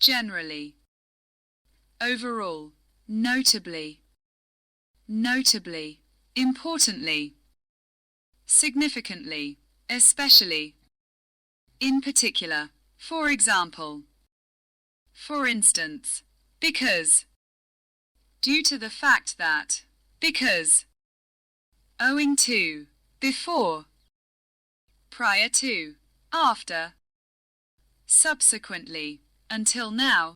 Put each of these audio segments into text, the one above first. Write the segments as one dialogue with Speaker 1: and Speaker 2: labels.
Speaker 1: generally, overall, notably, notably, importantly, significantly, especially, in particular, for example, for instance, because, due to the fact that, because, owing to, before, prior to, after, subsequently, until now,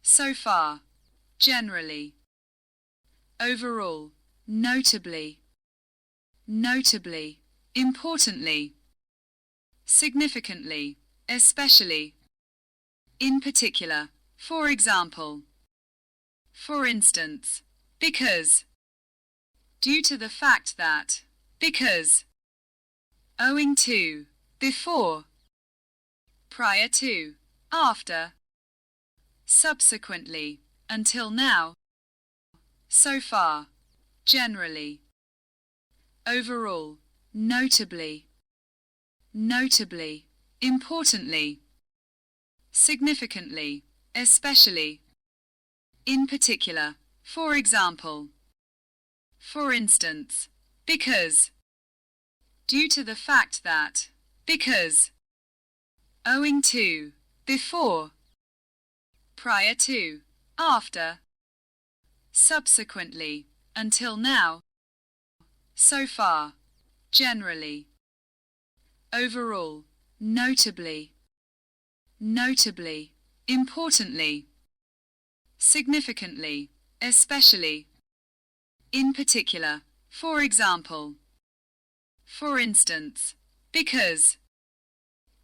Speaker 1: so far, generally, overall, notably, notably, importantly, significantly, especially, in particular, for example, for instance, because, due to the fact that, because, owing to, before, prior to, after, subsequently, until now, so far, generally, overall, notably, notably, importantly, significantly, especially, in particular, for example, for instance, because, due to the fact that, because, owing to, before, prior to, after, subsequently, until now, so far, generally, overall, notably, notably, importantly, significantly, especially, in particular, for example, for instance, because,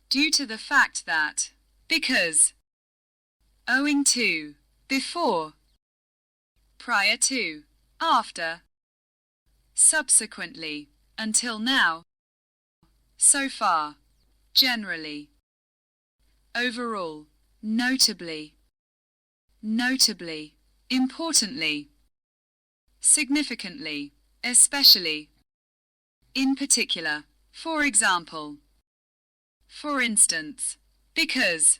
Speaker 1: due to the fact that, because, owing to, before, prior to, after, subsequently, until now, so far, generally, overall, notably, notably, importantly, significantly, especially, in particular, for example, for instance, because,